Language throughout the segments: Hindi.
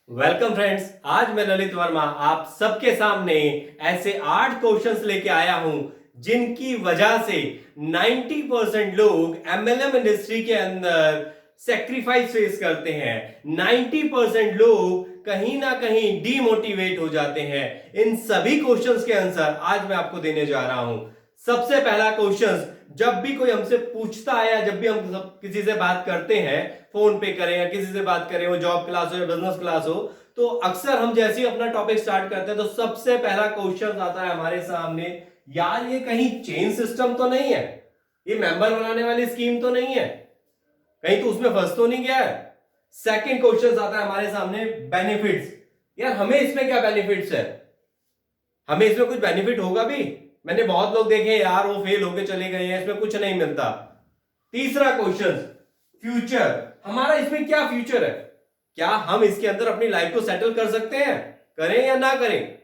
Welcome friends. आज मैं ललित वर्मा आप सबके सामने ऐसे 8 क्वेश्चंस लेके आया हूं जिनकी वजह से 90% लोग एमएलएम इंडस्ट्री के अंदर सेक्रीफाइस फेस करते हैं। 90% लोग कहीं ना कहीं डीमोटिवेट हो जाते हैं। इन सभी क्वेश्चंस के आंसर आज मैं आपको देने जा रहा हूं। सबसे पहला क्वेश्चन, जब भी कोई हमसे पूछता है या जब भी हम किसी से बात करते हैं, फोन पे करें या किसी से बात करें, वो जॉब क्लास हो या बिजनेस क्लास हो, तो अक्सर हम जैसे ही अपना टॉपिक स्टार्ट करते हैं तो सबसे पहला क्वेश्चन आता है हमारे सामने, यार ये कहीं चेन सिस्टम तो नहीं है, ये मेंबर बनाने वाली स्कीम तो नहीं है, कहीं तो उसमें फंस तो नहीं गया है। सेकंड क्वेश्चन आता है हमारे सामने, बेनिफिट्स, यार हमें इसमें क्या बेनिफिट्स है, हमें इसमें कुछ बेनिफिट होगा भी? मैंने बहुत लोग देखे यार वो फेल होके चले गए हैं, इसमें कुछ नहीं मिलता। तीसरा क्वेश्चन, फ्यूचर, हमारा इसमें क्या फ्यूचर है, क्या हम इसके अंदर अपनी लाइफ को सेटल कर सकते हैं, करें या ना करें?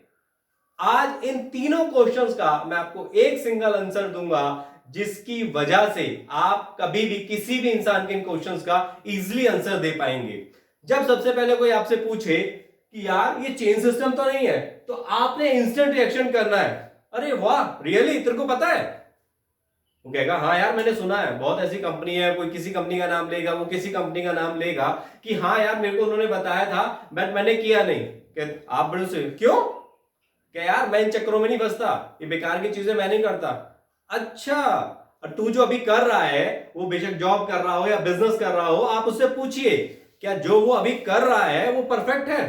आज इन तीनों क्वेश्चंस का मैं आपको एक सिंगल आंसर दूंगा जिसकी वजह से आप कभी भी किसी भी इंसान के इन क्वेश्चंस का इजीली आंसर दे पाएंगे। जब सबसे पहले कोई आपसे पूछे कि यार ये चेन सिस्टम तो नहीं है, तो आपने इंस्टेंट रिएक्शन करना है, अरे वाह रियली तेरे को पता है? वो कहेगा हाँ यार मैंने सुना है, बहुत ऐसी कंपनी है, कोई किसी कंपनी का नाम लेगा, वो किसी कंपनी का नाम लेगा कि हाँ यार मेरे को उन्होंने बताया था बट मैंने किया नहीं। आप बड़े से क्यों? क्या यार मैं इन चक्करों में नहीं फंसता, ये बेकार की चीजें मैं नहीं करता। अच्छा, और तू जो अभी कर रहा है वो बेशक जॉब कर रहा हो या बिजनेस कर रहा हो, आप उससे पूछिए क्या जो वो अभी कर रहा है वो परफेक्ट है?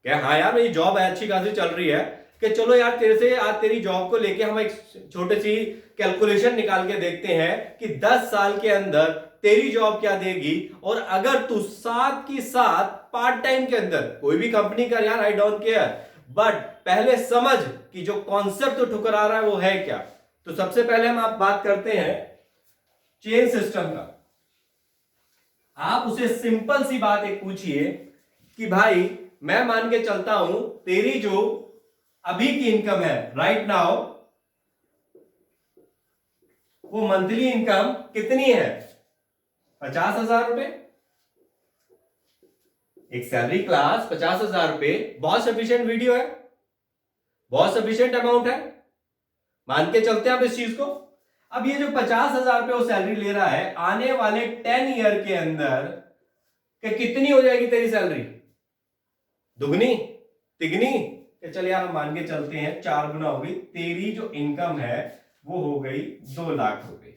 क्या हाँ यार मेरी जॉब है अच्छी खासी चल रही है, कि चलो यार तेरे से आज तेरी जॉब को लेके हम एक छोटी सी कैलकुलेशन निकाल के देखते हैं कि 10 साल के अंदर तेरी जॉब क्या देगी, और अगर तू साथ की साथ पार्ट टाइम के अंदर कोई भी कंपनी कर यार, आई डोंट केयर, बट पहले समझ कि जो कॉन्सेप्ट तो ठुकरा रहा है वो है क्या। तो सबसे पहले हम आप बात करते हैं चेन सिस्टम का। आप उसे सिंपल सी बात एक पूछिए कि भाई मैं मान के चलता हूं तेरी जो अभी की इनकम है राइट नाउ, वो मंथली इनकम कितनी है? 50,000 रुपए। एक सैलरी क्लास 50,000 रुपए बहुत सफिशिएंट वीडियो है, बहुत सफिशिएंट अमाउंट है, मान के चलते हैं आप इस चीज को। अब ये जो 50,000 रुपए वो सैलरी ले रहा है, आने वाले 10 ईयर के अंदर कितनी हो जाएगी तेरी सैलरी? दुगनी, तिगनी? चल यार हम मान के चलते हैं 4 गुना हो गई तेरी जो इनकम है, वो हो गई 2 लाख रुपए।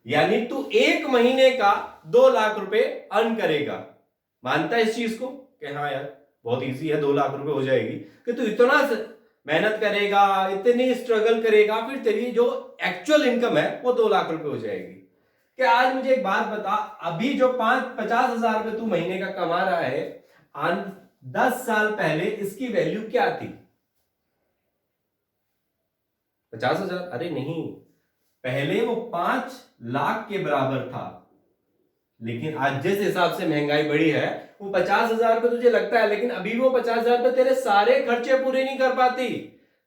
यानी तू एक महीने का 2 लाख रुपए अर्न करेगा। मानता है इस चीज को कि हाँ यार बहुत इजी है, 2 लाख रुपए हो जाएगी? कि तू इतना मेहनत करेगा, इतनी स्ट्रगल करेगा, फिर तेरी जो एक्चुअल इनकम है वो 2 लाख रुपए हो जाएगी। कि आज मुझे एक बात बता, अभी जो 50,000 रुपए तू महीने का कमा रहा है, 10 साल पहले इसकी वैल्यू क्या थी? 50,000? अरे नहीं, पहले वो 5 लाख के बराबर था। लेकिन आज जिस हिसाब से महंगाई बढ़ी है, वो 50,000 पे तुझे लगता है, लेकिन अभी वो 50,000 पे तेरे सारे खर्चे पूरे नहीं कर पाती।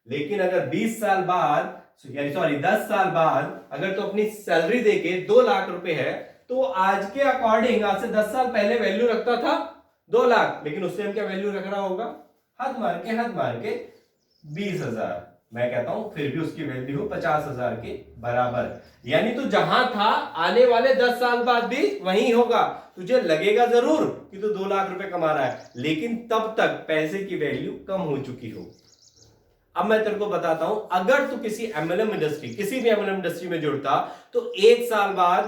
लेकिन अगर 20 साल बाद, यानी सॉरी 10 साल बाद अगर तो अपनी सैलरी देके 2 लाख रुपए है, तो आज के अकॉर्डिंग आज से 10 साल पहले वैल्यू रखता था 2 लाख, लेकिन उससे हम क्या वैल्यू रख रहा होगा? हद मार के 20,000। मैं कहता हूं फिर भी उसकी वैल्यू 50,000 के बराबर। यानी तू जहां था आने वाले 10 साल बाद भी वहीं होगा। तुझे लगेगा जरूर कि तू 2 लाख रुपए कमा रहा है, लेकिन तब तक पैसे की वैल्यू कम हो चुकी हो। अब मैं तेरे को बताता हूं, अगर तू किसी एमएलएम इंडस्ट्री, किसी भी एमएलएम इंडस्ट्री में जुड़ता, तो 1 साल बाद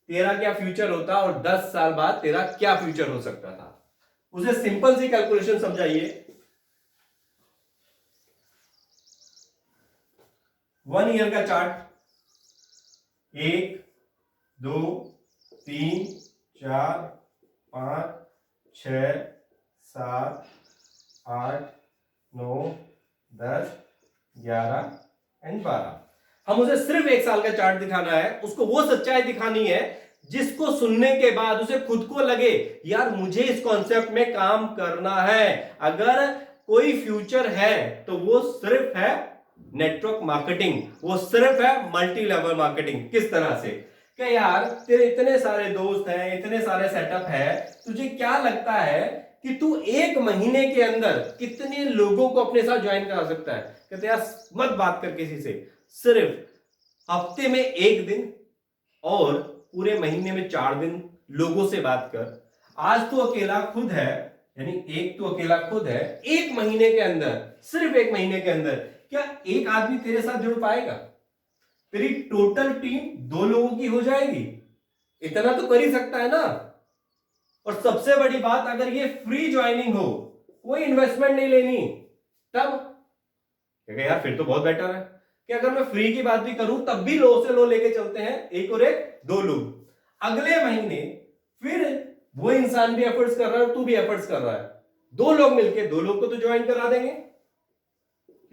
तेरा क्या फ्यूचर होता और 10 साल बाद तेरा क्या फ्यूचर हो सकता था। उसे सिंपल सी कैलकुलेशन समझाइए। 1 ईयर का चार्ट, 1 2 3 4 5 6 7 8 9 10 11 एंड 12। हम उसे सिर्फ 1 साल का चार्ट दिखाना है, उसको वो सच्चाई दिखानी है जिसको सुनने के बाद उसे खुद को लगे यार मुझे इस कॉन्सेप्ट में काम करना है। अगर कोई फ्यूचर है तो वो सिर्फ है नेटवर्क मार्केटिंग, वो सिर्फ है मल्टी लेवल मार्केटिंग। किस तरह से? कि यार तेरे इतने सारे दोस्त हैं, इतने सारे सेटअप है, तुझे क्या लगता है कि तू एक महीने के अंदर कितने लोगों को अपने साथ ज्वाइन करा सकता है। कहते यार मत बात कर किसी से, सिर्फ हफ्ते में 1 दिन और पूरे महीने में 4 दिन लोगों से बात कर। आज तू अकेला खुद है, यानी एक तू अकेला खुद है, एक महीने के अंदर, सिर्फ एक महीने के अंदर क्या एक आदमी तेरे साथ जुड़ पाएगा? तेरी टोटल टीम 2 लोगों की हो जाएगी। इतना तो कर ही सकता है ना। और सबसे बड़ी बात, अगर ये फ्री ज्वाइनिंग हो, कोई इन्वेस्टमेंट नहीं लेनी, तब यार फिर तो बहुत बेटर है कि अगर मैं फ्री की बात भी करूं तब भी लो से लो लेके चलते हैं, एक और एक 2 लोग। अगले महीने फिर वो इंसान भी एफर्ट्स कर रहा है और तू भी एफर्ट्स कर रहा है, 2 लोग मिलके 2 लोग को तो ज्वाइन करा देंगे।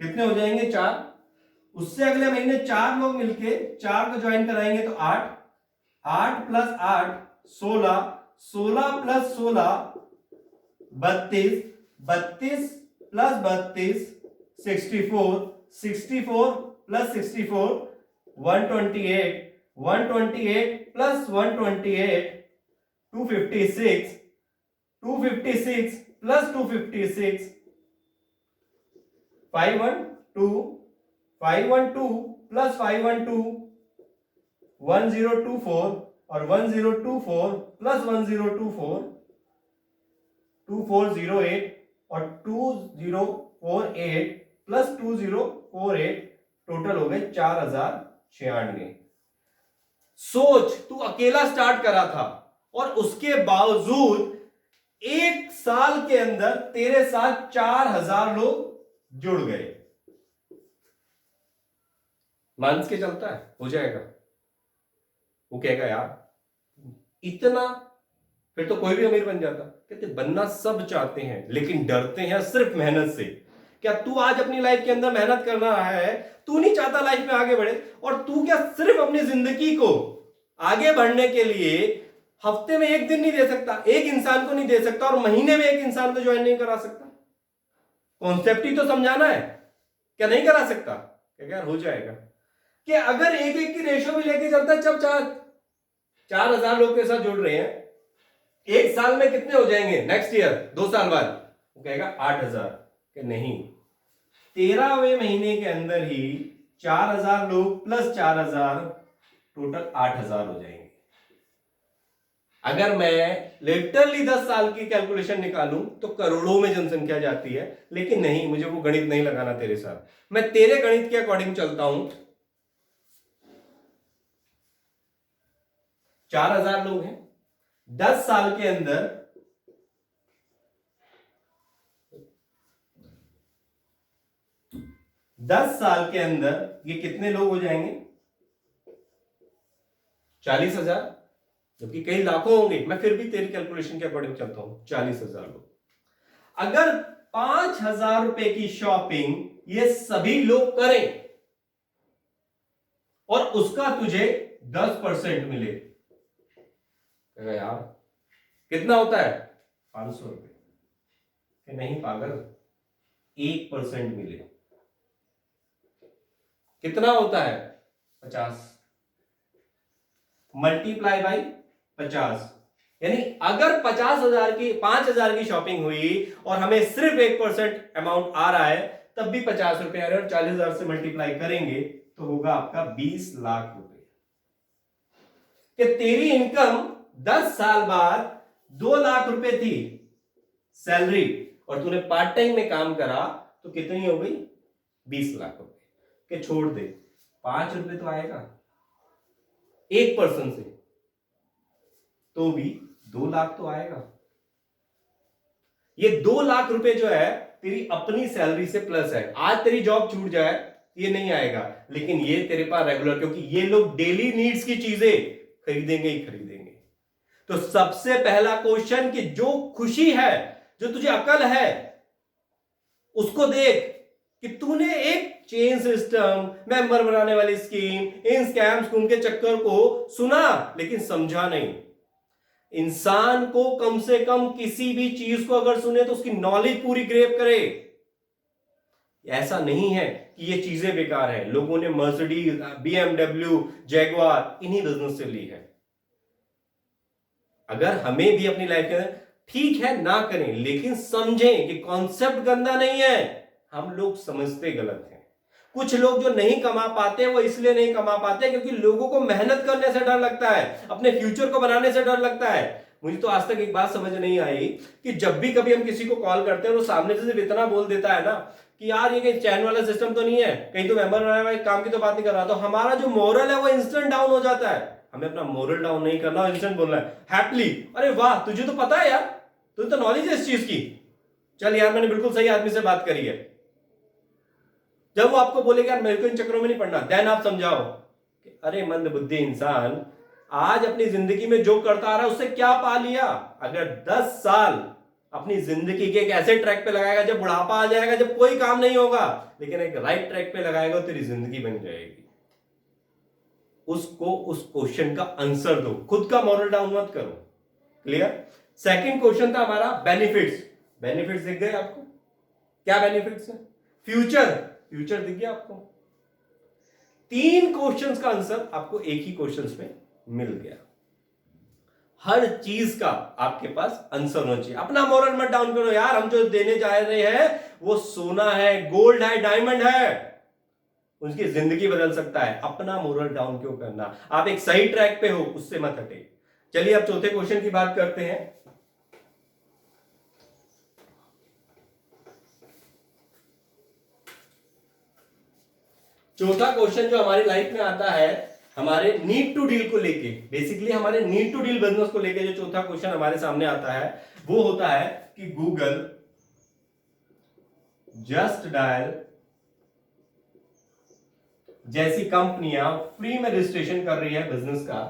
कितने हो जाएंगे? 4। उससे अगले महीने 4 लोग मिलके 4 को ज्वाइन कराएंगे तो 8, 8 plus 8 16, 16 plus 16 32, 32 plus 32 64, 64 plus 64 128, 128 plus 128 256, 256 plus 256 512, 512 plus 512 1024 और 1024 प्लस 1024 2408 और 2048 प्लस 2048 टोटल हो गए 4096। सोच, तू अकेला स्टार्ट करा था और उसके बावजूद 1 साल के अंदर तेरे साथ 4000 लोग जुड़ गए। मान के चलता है हो जाएगा? वो कहेगा यार इतना, फिर तो कोई भी अमीर बन जाता। कहते बनना सब चाहते हैं लेकिन डरते हैं सिर्फ मेहनत से। क्या तू आज अपनी लाइफ के अंदर मेहनत कर रहा है? तू नहीं चाहता लाइफ में आगे बढ़े, और तू क्या सिर्फ अपनी जिंदगी को आगे बढ़ने के लिए हफ्ते में 1 दिन नहीं दे सकता, एक इंसान को नहीं दे सकता, और महीने में एक इंसान को ज्वाइन नहीं करा सकता? कॉन्सेप्ट ही तो समझाना है। क्या नहीं करा सकता? क्या यार हो जाएगा कि अगर 1-1 की रेशो भी लेके चलता है, जब 4000 लोग के साथ जुड़ रहे हैं, 1 साल में कितने हो जाएंगे? नेक्स्ट ईयर 2 साल बाद वो कहेगा 8000। कि नहीं, 13वें महीने के अंदर ही 4000 लोग प्लस 4000 टोटल 8000 हो जाएंगे। अगर मैं लिटरली 10 साल की कैलकुलेशन निकालूं तो करोड़ों में जनसंख्या जाती है, लेकिन नहीं, मुझे वो गणित नहीं लगाना तेरे साथ। मैं तेरे गणित के अकॉर्डिंग चलता हूं। 4000 लोग हैं, 10 साल के अंदर 10 साल के अंदर ये कितने लोग हो जाएंगे? 40,000, जबकि कई लाखों होंगे। मैं फिर भी तेरी कैलकुलेशन के अकॉर्डिंग चलता हूं, 40,000 लोग। अगर 5,000 रुपए की शॉपिंग ये सभी लोग करें और उसका तुझे 10% मिले, यार कितना होता है? 500 रुपए। नहीं पागल, 1% मिले कितना होता है? 50 मल्टीप्लाई बाई 50, यानी अगर 5,000 की शॉपिंग हुई और हमें सिर्फ 1% अमाउंट आ रहा है, तब भी 50 रुपए आ रहे हैं, और 40,000 से मल्टीप्लाई करेंगे तो होगा आपका 20 लाख रुपए। कि तेरी इनकम 10 साल बाद 2 लाख रुपए थी सैलरी, और तूने पार्ट टाइम में काम करा तो कितनी हो गई? 20 लाख रुपए। कि छोड़ दे, 5 रुपए तो आएगा 1% से, तो भी 2 लाख तो आएगा। ये 2 लाख रुपए जो है तेरी अपनी सैलरी से प्लस है। आज तेरी जॉब छूट जाए ये नहीं आएगा, लेकिन ये तेरे पास रेगुलर, क्योंकि ये लोग डेली नीड्स की चीजें खरीदेंगे ही खरीदेंगे। तो सबसे पहला क्वेश्चन कि जो खुशी है, जो तुझे अकल है, उसको देख कि तूने एक चेन सिस्टम, मेंबर बनाने वाली स्कीम, इन स्कैम स्कूम के चक्कर को सुना लेकिन समझा नहीं। इंसान को कम से कम किसी भी चीज को अगर सुने तो उसकी नॉलेज पूरी ग्रैब करे। ऐसा नहीं है कि ये चीजें बेकार हैं। लोगों ने मर्सिडीज, BMW, जैगवार इन्हीं बिजनेस से ली है। अगर हमें भी अपनी लाइफ में ठीक है ना करें, लेकिन समझें कि कॉन्सेप्ट गंदा नहीं है, हम लोग समझते गलत हैं। कुछ लोग जो नहीं कमा पाते वो इसलिए नहीं कमा पाते क्योंकि लोगों को मेहनत करने से डर लगता है, अपने फ्यूचर को बनाने से डर लगता है। मुझे तो आज तक एक बात समझ नहीं आई कि जब भी कभी हम किसी को कॉल करते हैं वो सामने से सिर्फ इतना बोल देता है ना कि यार ये कहीं चैन वाला सिस्टम तो नहीं है, कहीं तो मेंबर बनाया हुआ काम की तो बात नहीं कर रहा, तो हमारा जो मोरल है वो इंस्टेंट डाउन हो जाता है। हमें अपना मोरल डाउन नहीं करना, इंस्टेंट बोलना है हैप्पीली, अरे वाह तुझे तो पता है यार, तुझे तो नॉलेज है इस चीज की, चल यार मैंने बिल्कुल सही आदमी से बात करी है। जब वो आपको बोलेगा यार मेरे को इन चक्करों में नहीं पड़ना, देन आप समझाओ कि अरे मंद बुद्धि इंसान, आज अपनी जिंदगी में जो करता आ रहा है उससे क्या पा लिया। अगर 10 साल अपनी जिंदगी के एक ऐसे ट्रैक पे लगाएगा जब बुढ़ापा आ जाएगा, जब कोई काम नहीं होगा, लेकिन एक राइट ट्रैक पे लगाएगा, तेरी जिंदगी बन जाएगी। उसको उस क्वेश्चन का आंसर दो, खुद का मॉरल डाउन मत करो। क्लियर। सेकंड क्वेश्चन था हमारा बेनिफिट्स। बेनिफिट्स दिख गए आपको? क्या बेनिफिट्स है? फ्यूचर, फ्यूचर दिख गया आपको? 3 क्वेश्चंस का आंसर आपको एक ही क्वेश्चंस में मिल गया। हर चीज का आपके पास आंसर होना चाहिए। अपना मॉरल मत डाउन करो यार, हम जो देने जा रहे हैं वो सोना है, गोल्ड है, डायमंड है, उसकी जिंदगी बदल सकता है। अपना मोरल डाउन क्यों करना? आप एक सही ट्रैक पे हो, उससे मत हटे। चलिए अब चौथे क्वेश्चन की बात करते हैं। चौथा क्वेश्चन जो हमारी लाइफ में आता है हमारे नीड टू डील को लेके, बेसिकली हमारे नीड टू डील बिजनेस को लेके जो चौथा क्वेश्चन हमारे सामने आता है वो होता है कि गूगल जस्ट डायल जैसी कंपनियां फ्री में रजिस्ट्रेशन कर रही है बिजनेस का,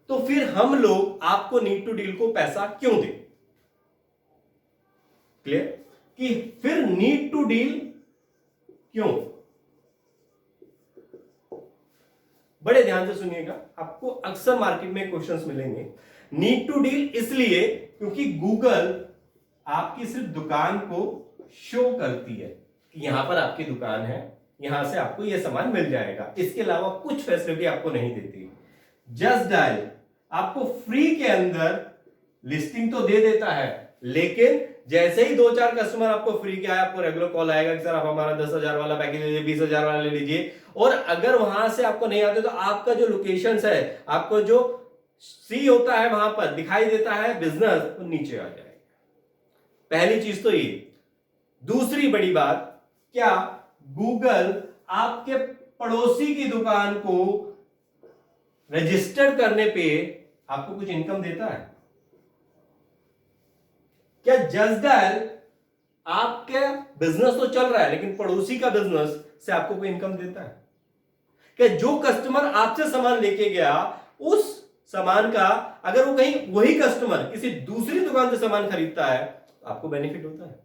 तो फिर हम लोग आपको नीड टू डील को पैसा क्यों दें? क्लियर? कि फिर नीड टू डील क्यों? बड़े ध्यान से सुनिएगा, आपको अक्सर मार्केट में क्वेश्चंस मिलेंगे। नीड टू डील इसलिए क्योंकि गूगल आपकी सिर्फ दुकान को शो करती है कि यहां पर आपकी दुकान है, यहां से आपको यह सामान मिल जाएगा, इसके अलावा कुछ फैसिलिटी आपको नहीं देती। जस्ट डायल आपको फ्री के अंदर लिस्टिंग तो दे देता है, लेकिन जैसे ही 2-4 कस्टमर आपको फ्री के आए, आपको रेगुलर कॉल आएगा कि सर आप हमारा 10,000 वाला पैकेज ले लीजिए, 20,000 वाला ले लीजिए, और अगर वहां से आपको नहीं आते तो आपका जो लोकेशन है, आपको जो सी होता है वहां पर दिखाई देता है बिजनेस, वो नीचे आ जाएगा। पहली चीज तो ये। दूसरी बड़ी बात, क्या गूगल आपके पड़ोसी की दुकान को रजिस्टर करने पे आपको कुछ इनकम देता है? क्या जस्ट डायल आपके बिजनेस तो चल रहा है लेकिन पड़ोसी का बिजनेस से आपको कोई इनकम देता है? क्या जो कस्टमर आपसे सामान लेके गया, उस सामान का अगर वो कहीं वही कस्टमर किसी दूसरी दुकान से सामान खरीदता है, आपको बेनिफिट होता है?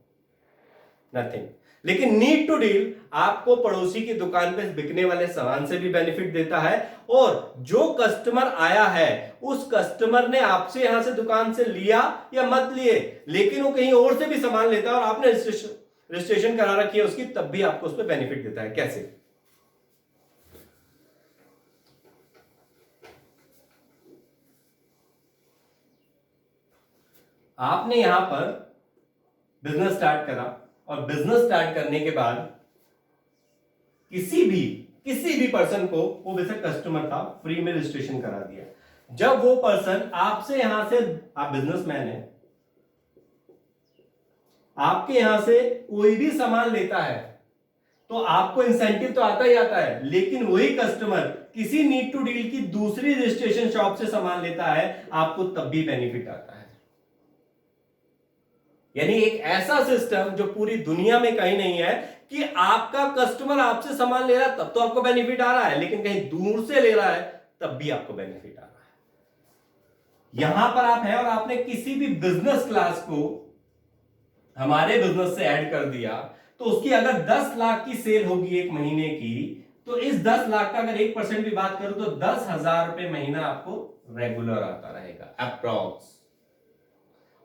नथिंग। लेकिन नीड टू डील आपको पड़ोसी की दुकान पे बिकने वाले सामान से भी बेनिफिट देता है, और जो कस्टमर आया है उस कस्टमर ने आपसे यहां से दुकान से लिया या मत लिए, लेकिन वो कहीं और से भी सामान लेता है और आपने रजिस्ट्रेशन करा रखी है उसकी, तब भी आपको उस पर बेनिफिट देता है। कैसे? आपने यहां पर बिजनेस स्टार्ट करा, और बिजनेस स्टार्ट करने के बाद किसी भी पर्सन को, वो वैसे कस्टमर था, फ्री में रजिस्ट्रेशन करा दिया। जब वो पर्सन आपसे यहां से, आप बिजनेसमैन है, आपके यहां से कोई भी सामान लेता है तो आपको इंसेंटिव तो आता ही आता है, लेकिन वही कस्टमर किसी नीड टू डील की दूसरी रजिस्ट्रेशन शॉप से सामान लेता है, आपको तब भी बेनिफिट आता है। यानी एक ऐसा सिस्टम जो पूरी दुनिया में कहीं नहीं है कि आपका कस्टमर आपसे सामान ले रहा है तब तो आपको बेनिफिट आ रहा है, लेकिन कहीं दूर से ले रहा है तब भी आपको बेनिफिट आ रहा है। यहां पर आप हैं और आपने किसी भी बिजनेस क्लास को हमारे बिजनेस से ऐड कर दिया, तो उसकी अगर 10 लाख की सेल होगी एक महीने की, तो इस 10 लाख का अगर 1% भी बात करूं तो 10,000 रुपए महीना आपको रेगुलर आता रहेगा अप्रॉक्स।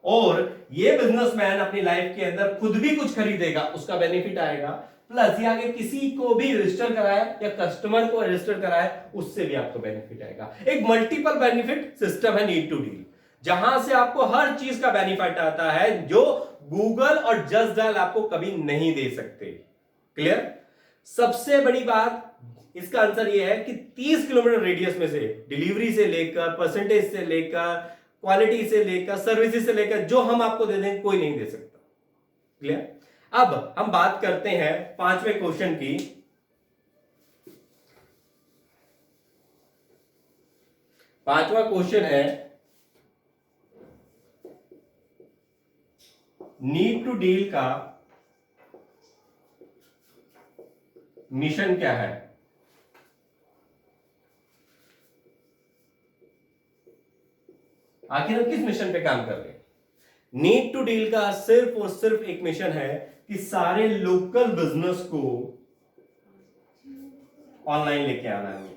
और ये बिजनेसमैन अपनी लाइफ के अंदर खुद भी कुछ खरीदेगा, उसका बेनिफिट आएगा, प्लस ये आगे किसी को भी रजिस्टर कराए या कस्टमर को रजिस्टर कराए, उससे भी आपको बेनिफिट आएगा। एक मल्टीपल बेनिफिट सिस्टम है नीड टू डील। जहां से आपको हर चीज का बेनिफिट आता है जो गूगल और जस्ट डायल आपको कभी नहीं दे सकते। क्लियर? सबसे बड़ी बात इसका आंसर यह है कि 30 किलोमीटर रेडियस में से डिलीवरी से लेकर, परसेंटेज से लेकर, क्वालिटी से लेकर, सर्विसेज से लेकर जो हम आपको दे देंगे कोई नहीं दे सकता। क्लियर? अब हम बात करते हैं पांचवें क्वेश्चन की। पांचवा क्वेश्चन है नीड टू डील का मिशन क्या है? आखिर हम किस मिशन पे काम कर रहे हैं? नीड टू डील का सिर्फ और सिर्फ एक मिशन है कि सारे लोकल बिजनेस को ऑनलाइन लेके आना है।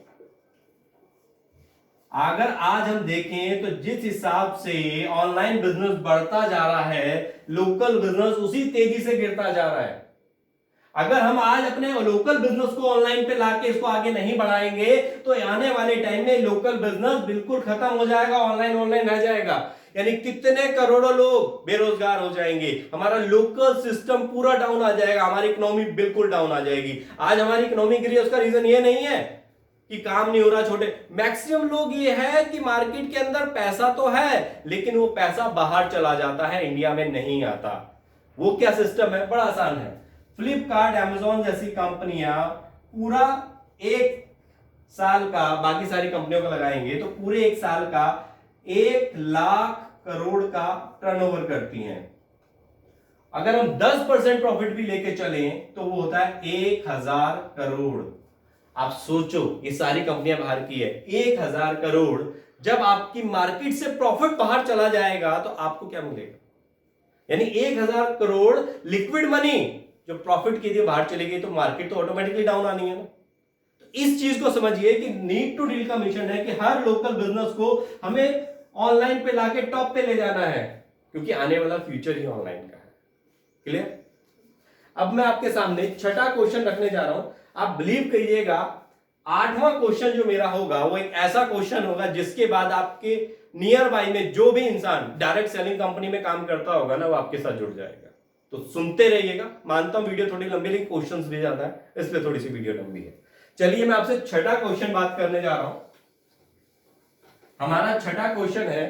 अगर आज हम देखें तो जिस हिसाब से ऑनलाइन बिजनेस बढ़ता जा रहा है, लोकल बिजनेस उसी तेजी से गिरता जा रहा है। अगर हम आज अपने लोकल बिजनेस को ऑनलाइन पे लाके इसको आगे नहीं बढ़ाएंगे तो आने वाले टाइम में लोकल बिजनेस बिल्कुल खत्म हो जाएगा, ऑनलाइन रह जाएगा। यानी कितने करोड़ों लोग बेरोजगार हो जाएंगे, हमारा लोकल सिस्टम पूरा डाउन आ जाएगा, हमारी इकोनॉमी बिल्कुल डाउन आ जाएगी। आज हमारी इकोनॉमी गिरी, उसका रीजन ये नहीं है कि काम नहीं हो रहा छोटे, मैक्सिमम लोग ये है कि मार्केट के अंदर पैसा तो है लेकिन वो पैसा बाहर चला जाता है, इंडिया में नहीं आता। वो क्या सिस्टम है? बड़ा आसान है। फ्लिपकार्ट, अमेजॉन जैसी कंपनियां पूरा एक साल का, बाकी सारी कंपनियों को लगाएंगे तो पूरे एक साल का 1,00,000 करोड़ का टर्नओवर करती हैं। अगर हम 10% प्रॉफिट भी लेके चलें तो वो होता है 1,000 करोड़। आप सोचो, ये सारी कंपनियां बाहर की है, 1,000 करोड़। जब आपकी मार्केट से प्रॉफिट बाहर चला जाएगा तो आपको क्या मिलेगा? यानी 1,000 करोड़ लिक्विड मनी जो प्रॉफिट के लिए बाहर चली गई तो मार्केट तो ऑटोमेटिकली डाउन आनी है ना। तो इस चीज को समझिए कि नीड टू डील का मिशन है कि हर लोकल बिजनेस को हमें ऑनलाइन पे लाके टॉप पे ले जाना है, क्योंकि आने वाला फ्यूचर ही ऑनलाइन का है। क्लियर? अब मैं आपके सामने छठा क्वेश्चन रखने जा रहा हूं। आप बिलीव करिएगा, आठवां क्वेश्चन जो मेरा होगा वो एक ऐसा क्वेश्चन होगा जिसके बाद आपके नियर बाई में जो भी इंसान डायरेक्ट सेलिंग कंपनी में काम करता होगा ना, वो आपके साथ जुड़ जाएगा। तो सुनते रहिएगा। मानता हूं वीडियो थोड़ी लंबी, लेकिन क्वेश्चंस भी ज्यादा है, इसलिए थोड़ी सी वीडियो लंबी है। चलिए मैं आपसे छठा क्वेश्चन बात करने जा रहा हूं। हमारा छठा क्वेश्चन है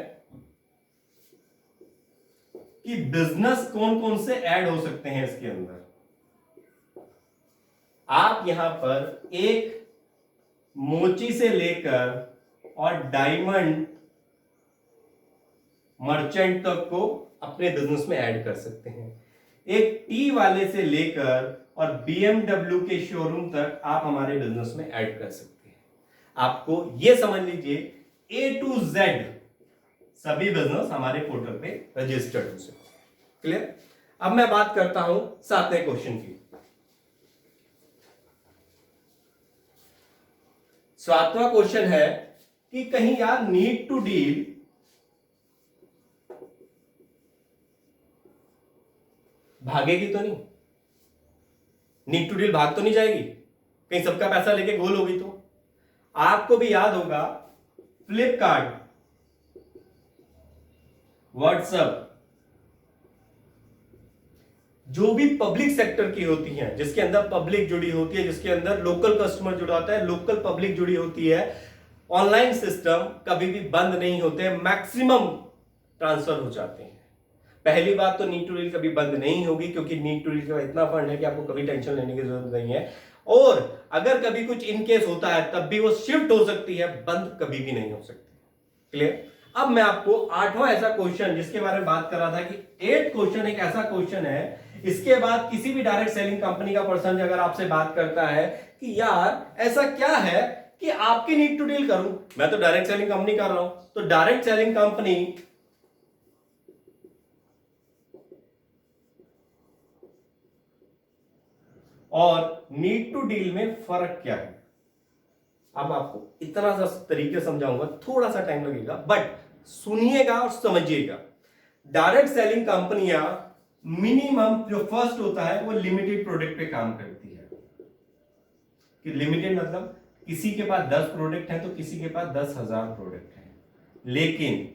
कि बिजनेस कौन कौन से ऐड हो सकते हैं इसके अंदर। आप यहां पर एक मोची से लेकर और डायमंड मर्चेंट तक को अपने बिजनेस में ऐड कर सकते हैं। एक टी वाले से लेकर और बीएमडब्ल्यू के शोरूम तक आप हमारे बिजनेस में ऐड कर सकते हैं। आपको यह समझ लीजिए A to Z सभी बिजनेस हमारे पोर्टल पे रजिस्टर्ड हो सकते हैं। क्लियर? अब मैं बात करता हूं सातवें क्वेश्चन की। सातवां क्वेश्चन है कि कहीं यार नीड टू डील भागेगी तो नहीं? नीड टू डील भाग तो नहीं जाएगी? कहीं सबका पैसा लेके गोल होगी तो? आपको भी याद होगा फ्लिपकार्ट, व्हाट्सएप, जो भी पब्लिक सेक्टर की होती हैं, जिसके अंदर पब्लिक जुड़ी होती है, जिसके अंदर लोकल कस्टमर जुड़ा होता है, लोकल पब्लिक जुड़ी होती है, ऑनलाइन सिस्टम कभी भी बंद नहीं होते, मैक्सिमम ट्रांसफर हो जाते हैं। पहली बात तो नीड टू डील कभी बंद नहीं होगी, क्योंकि नीड टू डील का इतना फंड है कि आपको कभी टेंशन लेने की जरूरत नहीं है। और अगर कभी कुछ इनकेस होता है तब भी वो शिफ्ट हो सकती है, बंद कभी भी नहीं हो सकती। क्लियर? अब मैं आपको आठवां ऐसा क्वेश्चन जिसके बारे में बात कर रहा था कि 8th क्वेश्चन एक ऐसा क्वेश्चन है, इसके बाद किसी भी डायरेक्ट सेलिंग कंपनी का पर्सन अगर आपसे बात करता है कि यार ऐसा क्या है कि आपकी नीड टू डील करूं, मैं तो डायरेक्ट सेलिंग कंपनी कर रहा हूं, तो डायरेक्ट सेलिंग कंपनी और नीड टू डील में फर्क क्या है? अब आपको इतना सा तरीके समझाऊंगा, थोड़ा सा टाइम लगेगा, बट सुनिएगा और समझिएगा। डायरेक्ट सेलिंग कंपनियां मिनिमम जो फर्स्ट होता है वो लिमिटेड प्रोडक्ट पे काम करती है। कि लिमिटेड मतलब किसी के पास 10 प्रोडक्ट है तो किसी के पास 10,000 प्रोडक्ट है, लेकिन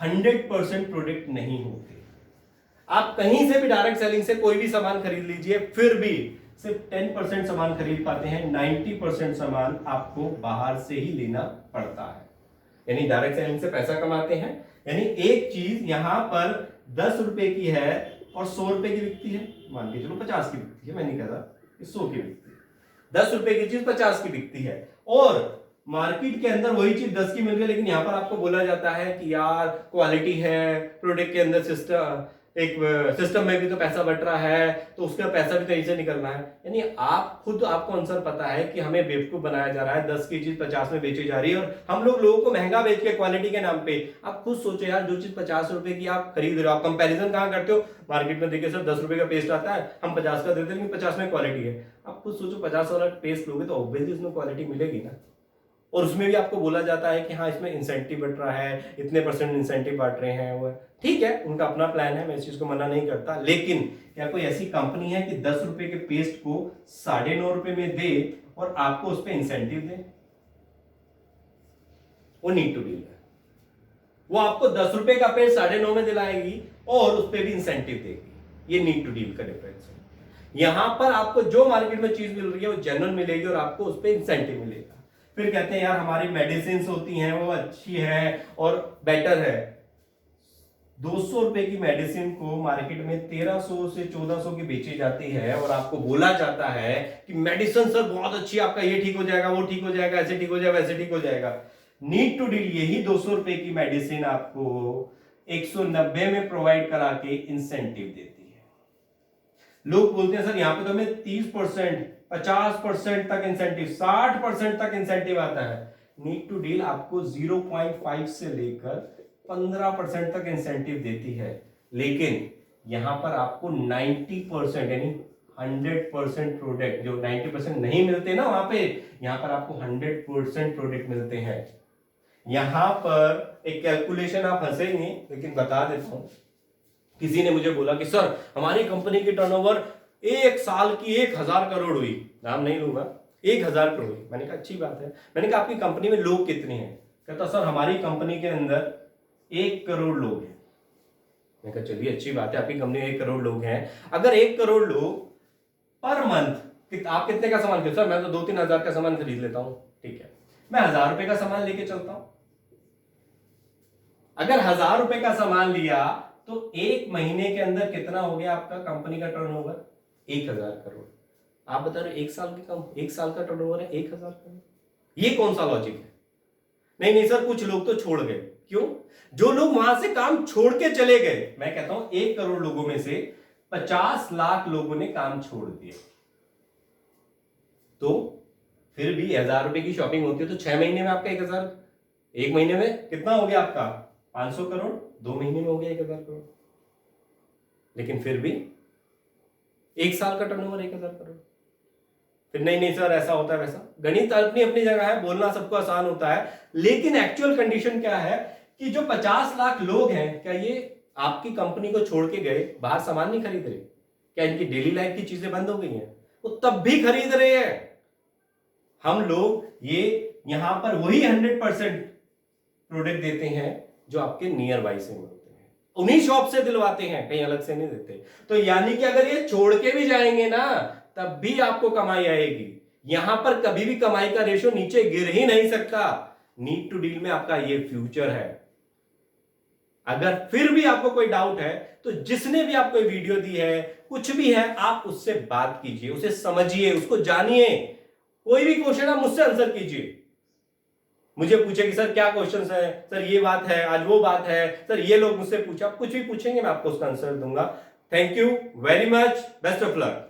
100% प्रोडक्ट नहीं होते। आप कहीं से भी डायरेक्ट सेलिंग से कोई भी सामान खरीद लीजिए, फिर भी सिर्फ 10% सामान खरीद पाते हैं, 90% सामान आपको बाहर से ही लेना पड़ता है। यानी डायरेक्ट सेलिंग से पैसा कमाते हैं, यानी एक चीज यहां पर 10 रुपए की है और 100 रुपए की बिकती है, मान के चलो 50 की बिकती है, मैं नहीं कह रहा 100 की बिकती है। 10 रुपए की चीज 50 की बिकती है और मार्केट के अंदर वही चीज 10 की मिल रही है, लेकिन यहां पर आपको बोला जाता है कि यार क्वालिटी है, प्रोडक्ट के अंदर सिस्टम में भी तो पैसा बट रहा है, तो उसका पैसा भी कहीं से निकलना है। यानी आप खुद, आपको आंसर पता है कि हमें बेवकूफ बनाया जा रहा है, 10 की चीज 50 में बेची जा रही है और हम लोगों को महंगा बेच के क्वालिटी के नाम पे। आप खुद सोचो यार, जो चीज 50 रुपए की आप खरीद रहे हो, आप कंपैरिजन कहां करते हो? मार्केट में देखिए सर 10 रुपए का पेस्ट आता है, हम 50 का देते हैं, लेकिन 50 में क्वालिटी है। आप खुद सोचो 50 वाला पेस्ट लोगे तो ऑब्वियसली उसमें क्वालिटी मिलेगी ना। और उसमें भी आपको बोला जाता है कि हाँ इसमें इंसेंटिव बट रहा है, इतने % इंसेंटिव बांट रहे हैं। वो ठीक है, उनका अपना प्लान है, मैं इस चीज को मना नहीं करता, लेकिन क्या कोई ऐसी कंपनी है कि 10 रुपए के पेस्ट को 9.5 रुपए में दे और आपको उस पर इंसेंटिव दे? वो नीड टू डील है। वो आपको 10 रुपए का पेस्ट 9.5 में दिलाएगी और उस पर भी इंसेंटिव देगी। ये नीड टू डील का डिफरेंस है। यहां पर आपको जो मार्केट में चीज मिल रही है वो जेन्युइन मिलेगी और आपको उस पर इंसेंटिव मिलेगा। फिर कहते हैं यार हमारी मेडिसिन होती हैं वो अच्छी है और बेटर है। 200 रुपए की मेडिसिन को मार्केट में 1300 से 1400 की बेची जाती है और आपको बोला जाता है कि मेडिसिन सर बहुत अच्छी, आपका ये ठीक हो जाएगा, वो ठीक हो जाएगा, ऐसे ठीक हो जाएगा, वैसे ठीक हो जाएगा। नीड टू डील यही 200 रुपए की मेडिसिन आपको 190 में प्रोवाइड करा के इंसेंटिव देती है। लोग बोलते हैं सर यहाँ पे तो हमें 30%, 50% तक इंसेंटिव, 60% तक इंसेंटिव आता है। नीड टू डील आपको 0.5 से लेकर 15% तक इंसेंटिव देती है, लेकिन यहां पर आपको 90% यानी 100% प्रोडक्ट, जो 90% नहीं मिलते ना वहां पे, यहां पर आपको 100% प्रोडक्ट मिलते हैं। यहां पर एक कैलकुलेशन, आप हंसेंगे लेकिन बता देता हूं। किसी ने मुझे बोला कि सर हमारी कंपनी की टर्नओवर एक साल की 1000 करोड़ हुई, नाम नहीं लूंगा, 1000 करोड़ हुई। मैंने कहा अच्छी बात है। मैंने कहा आपकी कंपनी में लोग कितने हैं? कहता सर हमारी कंपनी के अंदर 1 करोड़ लोग हैं। मैंने कहा चलिए अच्छी बात है, आपकी कंपनी में 1 करोड़ लोग हैं। अगर 1 करोड़ लोग पर मंथ आप कितने का सामान खरीदते? सर मैं तो 2-3 हजार का सामान खरीद लेता हूं। ठीक है, मैं 1000 रुपए का सामान लेके चलता हूं। अगर 1000 रुपए का सामान लिया तो 1 महीने के अंदर कितना हो गया आपका कंपनी का टर्नओवर? 1000 करोड़। आप बता रहे 1 साल की 1 साल का टर्नओवर है 1000 करोड़। ये कौन सा लॉजिक है? नहीं सर कुछ लोग तो छोड़ गए। क्यों? जो लोग वहां से काम छोड़ के चले गए, मैं कहता हूं 1 करोड़ लोगों में से 50 लाख लोगों ने काम छोड़ दिया। तो फिर भी 1000 रुपए की शॉपिंग होती है तो 6 महीने में आपका 1000, 1 महीने में कितना हो गया आपका 500 करोड़, 2 महीने में हो गया 1000 करोड़। लेकिन फिर भी 1 साल का टर्नओवर 1000 करोड़। फिर नहीं सर ऐसा होता है वैसा। गणित अपनी अपनी जगह है, बोलना सबको आसान होता है, लेकिन एक्चुअल कंडीशन क्या है कि जो 50 लाख लोग हैं, क्या ये आपकी कंपनी को छोड़ के गए, बाहर सामान नहीं खरीद रहे? क्या इनकी डेली लाइफ की चीजें बंद हो गई हैं? वो तब भी खरीद रहे हैं। हम लोग ये यहां पर वही 100% प्रोडक्ट देते हैं जो आपके नियर बाई से मिलते हैं, उन्हीं शॉप से दिलवाते हैं, कहीं अलग से नहीं देते। तो यानी कि अगर ये छोड़ के भी जाएंगे ना तब भी आपको कमाई आएगी। यहां पर कभी भी कमाई का रेशियो नीचे गिर ही नहीं सकता। नीड टू डील में आपका ये फ्यूचर है। अगर फिर भी आपको कोई डाउट है तो जिसने भी आपको वीडियो दी है, कुछ भी है, आप उससे बात कीजिए, उसे समझिए, उसको जानिए। कोई भी क्वेश्चन आप मुझसे आंसर कीजिए। मुझे पूछे कि सर क्या क्वेश्चन है, सर ये बात है, आज वो बात है, सर ये लोग मुझसे पूछा, आप कुछ भी पूछेंगे मैं आपको उसका आंसर दूंगा। Thank you very much, best of luck.